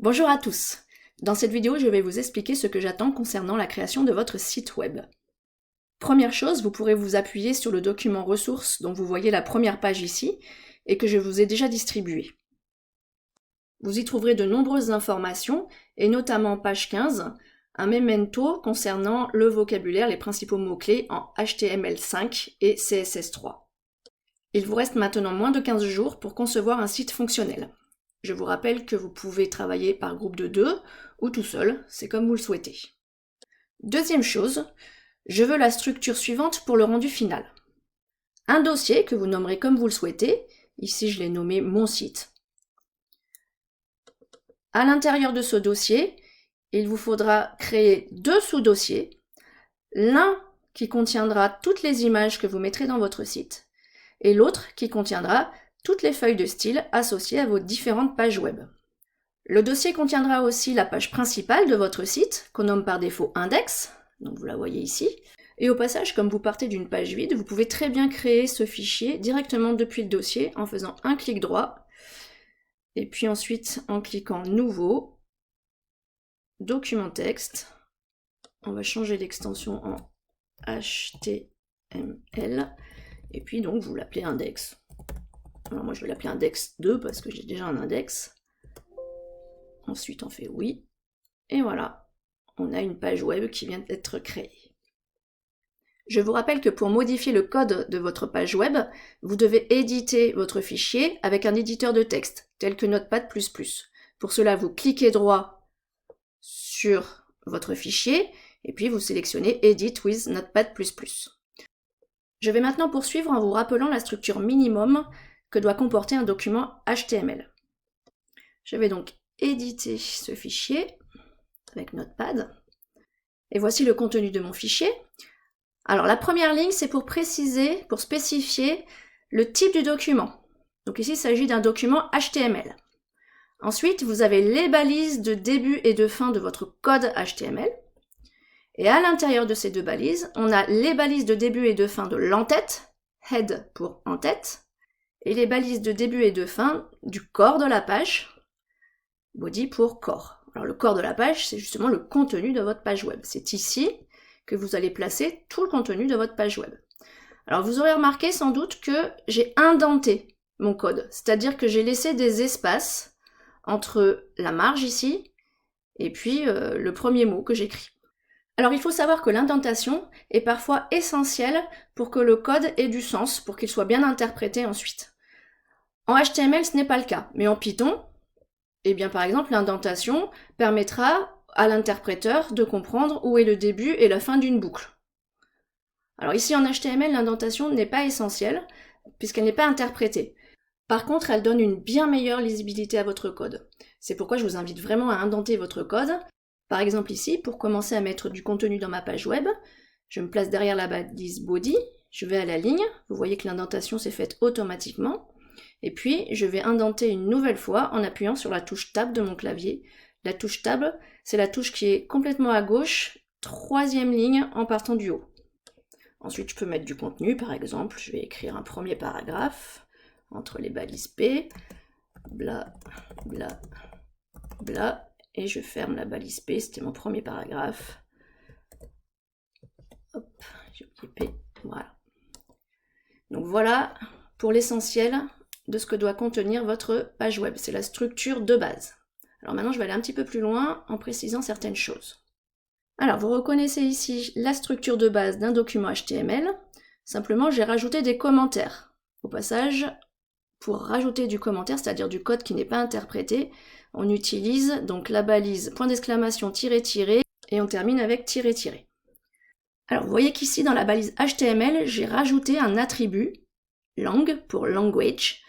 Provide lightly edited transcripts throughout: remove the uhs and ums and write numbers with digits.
Bonjour à tous. Dans cette vidéo, je vais vous expliquer ce que j'attends concernant la création de votre site web. Première chose, vous pourrez vous appuyer sur le document ressources dont vous voyez la première page ici et que je vous ai déjà distribué. Vous y trouverez de nombreuses informations et notamment page 15, un memento concernant le vocabulaire, les principaux mots-clés en HTML5 et CSS3. Il vous reste maintenant moins de 15 jours pour concevoir un site fonctionnel. Je vous rappelle que vous pouvez travailler par groupe de 2 ou tout seul, c'est comme vous le souhaitez. Deuxième chose, je veux la structure suivante pour le rendu final. Un dossier que vous nommerez comme vous le souhaitez, ici je l'ai nommé mon site. À l'intérieur de ce dossier, il vous faudra créer deux sous-dossiers, l'un qui contiendra toutes les images que vous mettrez dans votre site, et l'autre qui contiendra toutes les feuilles de style associées à vos différentes pages web. Le dossier contiendra aussi la page principale de votre site, qu'on nomme par défaut index, donc vous la voyez ici. Et au passage, comme vous partez d'une page vide, vous pouvez très bien créer ce fichier directement depuis le dossier en faisant un clic droit, et puis ensuite en cliquant Nouveau, Document texte. On va changer l'extension en HTML, et puis donc vous l'appelez index. Alors moi je vais l'appeler index 2 parce que j'ai déjà un index. Ensuite on fait oui. Et voilà, on a une page web qui vient d'être créée. Je vous rappelle que pour modifier le code de votre page web, vous devez éditer votre fichier avec un éditeur de texte, tel que Notepad++. Pour cela, vous cliquez droit sur votre fichier, et puis vous sélectionnez Edit with Notepad++. Je vais maintenant poursuivre en vous rappelant la structure minimum que doit comporter un document HTML. Je vais donc éditer ce fichier avec Notepad. Et voici le contenu de mon fichier. Alors la première ligne, c'est pour préciser, pour spécifier le type du document. Donc ici, il s'agit d'un document HTML. Ensuite, vous avez les balises de début et de fin de votre code HTML. Et à l'intérieur de ces deux balises, on a les balises de début et de fin de l'entête, head pour en-tête, et les balises de début et de fin du corps de la page, body pour corps. Alors le corps de la page, c'est justement le contenu de votre page web. C'est ici que vous allez placer tout le contenu de votre page web. Alors vous aurez remarqué sans doute que j'ai indenté mon code, c'est-à-dire que j'ai laissé des espaces entre la marge ici et puis le premier mot que j'écris. Alors il faut savoir que l'indentation est parfois essentielle pour que le code ait du sens, pour qu'il soit bien interprété ensuite. En HTML, ce n'est pas le cas, mais en Python, eh bien par exemple, l'indentation permettra à l'interpréteur de comprendre où est le début et la fin d'une boucle. Alors ici en HTML, l'indentation n'est pas essentielle, puisqu'elle n'est pas interprétée. Par contre, elle donne une bien meilleure lisibilité à votre code. C'est pourquoi je vous invite vraiment à indenter votre code. Par exemple ici, pour commencer à mettre du contenu dans ma page web, je me place derrière la balise body, je vais à la ligne, vous voyez que l'indentation s'est faite automatiquement, et puis je vais indenter une nouvelle fois en appuyant sur la touche Tab de mon clavier. La touche Tab, c'est la touche qui est complètement à gauche, troisième ligne en partant du haut. Ensuite, je peux mettre du contenu, par exemple, je vais écrire un premier paragraphe entre les balises P, bla, bla, bla, et je ferme la balise P, c'était mon premier paragraphe. Hop, j'ai oublié P, voilà. Donc voilà pour l'essentiel de ce que doit contenir votre page web, c'est la structure de base. Alors maintenant, je vais aller un petit peu plus loin en précisant certaines choses. Alors, vous reconnaissez ici la structure de base d'un document HTML. Simplement, j'ai rajouté des commentaires. Au passage, pour rajouter du commentaire, c'est-à-dire du code qui n'est pas interprété, on utilise donc la balise point d'exclamation tiré tiré et on termine avec tiré tiré. Alors, vous voyez qu'ici, dans la balise HTML, j'ai rajouté un attribut, lang pour language,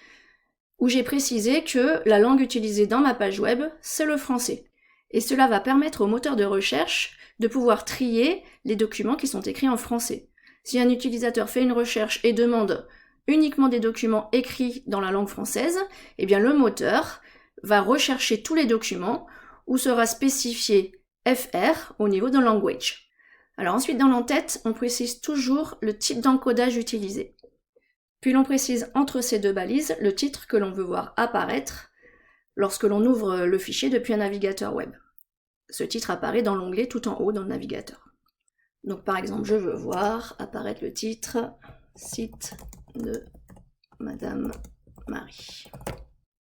où j'ai précisé que la langue utilisée dans ma page web, c'est le français. Et cela va permettre au moteur de recherche de pouvoir trier les documents qui sont écrits en français. Si un utilisateur fait une recherche et demande uniquement des documents écrits dans la langue française, eh bien le moteur va rechercher tous les documents où sera spécifié FR au niveau de language. Alors ensuite, dans l'entête, on précise toujours le type d'encodage utilisé. Puis l'on précise entre ces deux balises le titre que l'on veut voir apparaître lorsque l'on ouvre le fichier depuis un navigateur web. Ce titre apparaît dans l'onglet tout en haut dans le navigateur. Donc par exemple, je veux voir apparaître le titre « Site de Madame Marie ».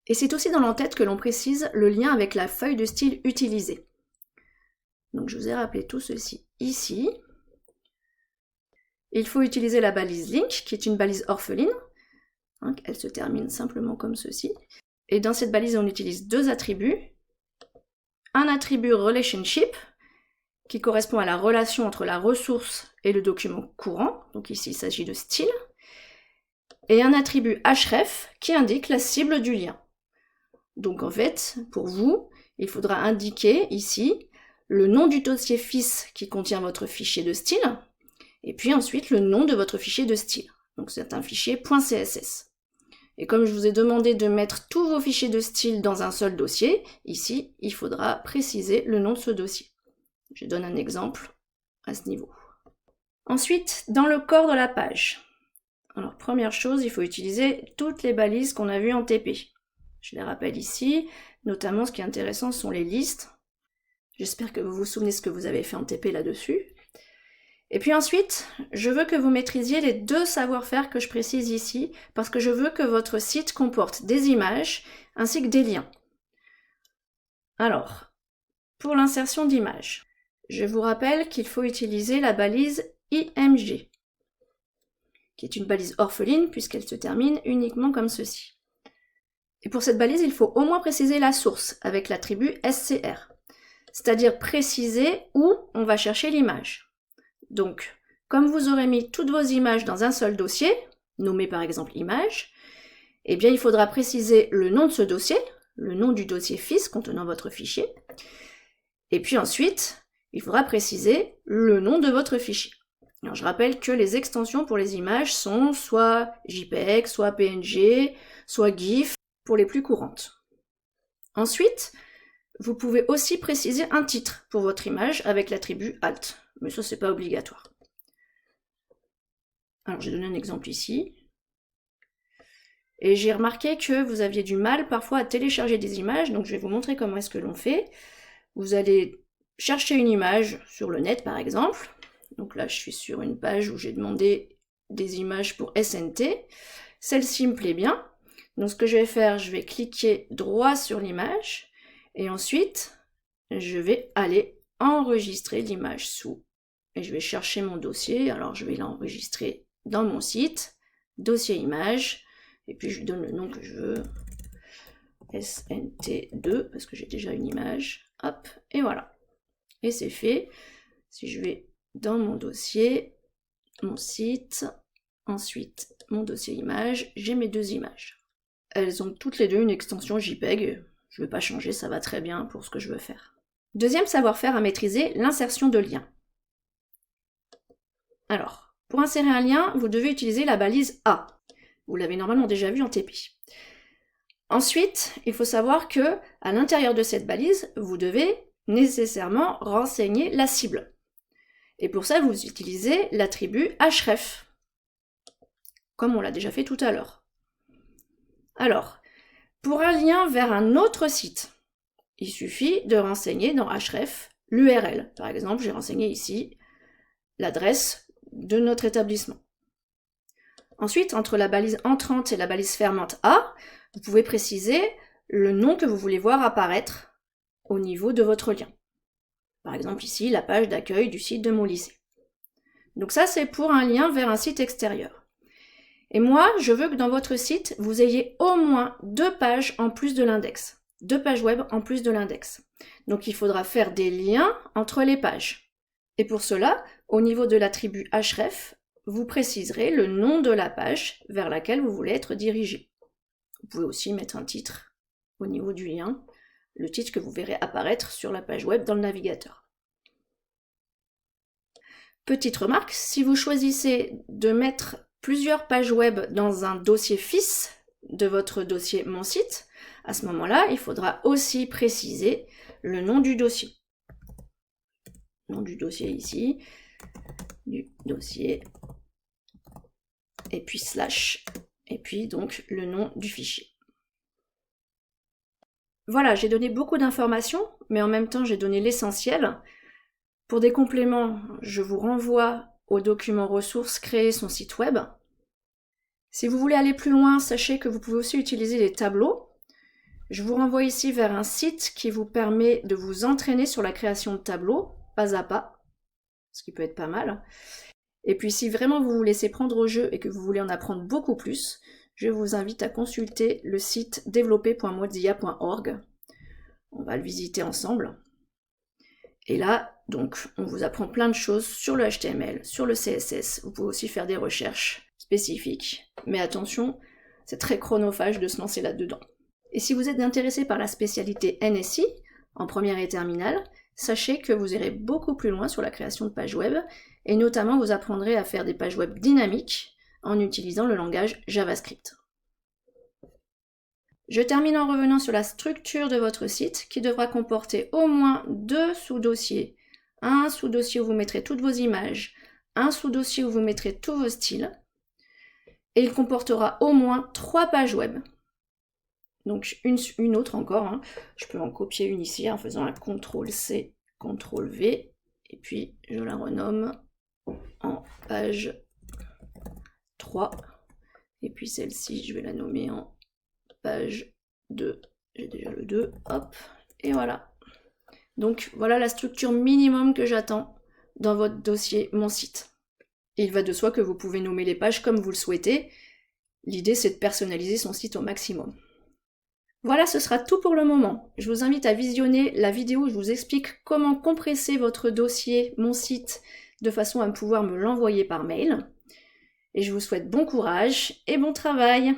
Et c'est aussi dans l'entête que l'on précise le lien avec la feuille de style utilisée. Donc je vous ai rappelé tout ceci ici. Il faut utiliser la balise link, qui est une balise orpheline. Elle se termine simplement comme ceci. Et dans cette balise, on utilise deux attributs. Un attribut relationship, qui correspond à la relation entre la ressource et le document courant. Donc ici, il s'agit de style. Et un attribut href, qui indique la cible du lien. Donc en fait, pour vous, il faudra indiquer ici le nom du dossier FIS qui contient votre fichier de style, et puis ensuite le nom de votre fichier de style. Donc c'est un fichier .css. Et comme je vous ai demandé de mettre tous vos fichiers de style dans un seul dossier, ici, il faudra préciser le nom de ce dossier. Je donne un exemple à ce niveau. Ensuite, dans le corps de la page. Alors, première chose, il faut utiliser toutes les balises qu'on a vues en TP. Je les rappelle ici, notamment ce qui est intéressant sont les listes. J'espère que vous vous souvenez ce que vous avez fait en TP là-dessus. Et puis ensuite, je veux que vous maîtrisiez les deux savoir-faire que je précise ici, parce que je veux que votre site comporte des images ainsi que des liens. Alors, pour l'insertion d'images, je vous rappelle qu'il faut utiliser la balise IMG, qui est une balise orpheline puisqu'elle se termine uniquement comme ceci. Et pour cette balise, il faut au moins préciser la source avec l'attribut SCR, c'est-à-dire préciser où on va chercher l'image. Donc, comme vous aurez mis toutes vos images dans un seul dossier, nommé par exemple image, eh bien il faudra préciser le nom de ce dossier, le nom du dossier FIS contenant votre fichier, et puis ensuite, il faudra préciser le nom de votre fichier. Alors, je rappelle que les extensions pour les images sont soit JPEG, soit PNG, soit GIF, pour les plus courantes. Ensuite, vous pouvez aussi préciser un titre pour votre image avec l'attribut Alt, mais ça c'est pas obligatoire. Alors j'ai donné un exemple ici. Et j'ai remarqué que vous aviez du mal parfois à télécharger des images, donc je vais vous montrer comment est-ce que l'on fait. Vous allez chercher une image sur le net par exemple. Donc là je suis sur une page où j'ai demandé des images pour SNT. Celle-ci me plaît bien. Donc ce que je vais faire, je vais cliquer droit sur l'image et ensuite je vais aller enregistrer l'image sous et je vais chercher mon dossier. Alors je vais l'enregistrer dans mon site, dossier image, et puis je lui donne le nom que je veux, SNT2 parce que j'ai déjà une image, hop, et voilà. Et c'est fait. Si je vais dans mon dossier, mon site, ensuite mon dossier image, j'ai mes deux images. Elles ont toutes les deux une extension JPEG, je ne vais pas changer, ça va très bien pour ce que je veux faire. Deuxième savoir-faire à maîtriser, l'insertion de liens. Alors, pour insérer un lien, vous devez utiliser la balise A. Vous l'avez normalement déjà vu en TP. Ensuite, il faut savoir que à l'intérieur de cette balise, vous devez nécessairement renseigner la cible. Et pour ça, vous utilisez l'attribut href, comme on l'a déjà fait tout à l'heure. Alors, pour un lien vers un autre site, il suffit de renseigner dans href l'URL. Par exemple, j'ai renseigné ici l'adresse de notre établissement. Ensuite, entre la balise entrante et la balise fermante A, vous pouvez préciser le nom que vous voulez voir apparaître au niveau de votre lien. Par exemple ici, la page d'accueil du site de mon lycée. Donc ça, c'est pour un lien vers un site extérieur. Et moi, je veux que dans votre site, vous ayez au moins 2 pages en plus de l'index. 2 pages web en plus de l'index. Donc il faudra faire des liens entre les pages. Et pour cela, au niveau de l'attribut href, vous préciserez le nom de la page vers laquelle vous voulez être dirigé. Vous pouvez aussi mettre un titre au niveau du lien, le titre que vous verrez apparaître sur la page web dans le navigateur. Petite remarque, si vous choisissez de mettre plusieurs pages web dans un dossier FIS de votre dossier Mon site, à ce moment-là, il faudra aussi préciser le nom du dossier. Nom du dossier ici, du dossier, et puis slash, et puis donc le nom du fichier. Voilà, j'ai donné beaucoup d'informations, mais en même temps j'ai donné l'essentiel. Pour des compléments, je vous renvoie au document ressources Créer son site web. Si vous voulez aller plus loin, sachez que vous pouvez aussi utiliser les tableaux. Je vous renvoie ici vers un site qui vous permet de vous entraîner sur la création de tableaux, pas à pas, ce qui peut être pas mal. Et puis si vraiment vous vous laissez prendre au jeu et que vous voulez en apprendre beaucoup plus, je vous invite à consulter le site développer.mozilla.org. On va le visiter ensemble. Et là, donc, on vous apprend plein de choses sur le HTML, sur le CSS. Vous pouvez aussi faire des recherches spécifiques. Mais attention, c'est très chronophage de se lancer là-dedans. Et si vous êtes intéressé par la spécialité NSI, en première et terminale, sachez que vous irez beaucoup plus loin sur la création de pages web, et notamment vous apprendrez à faire des pages web dynamiques en utilisant le langage JavaScript. Je termine en revenant sur la structure de votre site qui devra comporter au moins 2 sous-dossiers. Un sous-dossier où vous mettrez toutes vos images, un sous-dossier où vous mettrez tous vos styles, et il comportera au moins 3 pages web. Donc une autre encore, hein. Je peux en copier une ici en faisant un CTRL-C, CTRL-V, et puis je la renomme en page 3, et puis celle-ci je vais la nommer en page 2, j'ai déjà le 2, hop, et voilà. Donc voilà la structure minimum que j'attends dans votre dossier Mon site. Et il va de soi que vous pouvez nommer les pages comme vous le souhaitez. L'idée c'est de personnaliser son site au maximum. Voilà, ce sera tout pour le moment. Je vous invite à visionner la vidéo où je vous explique comment compresser votre dossier Mon site de façon à pouvoir me l'envoyer par mail. Et je vous souhaite bon courage et bon travail!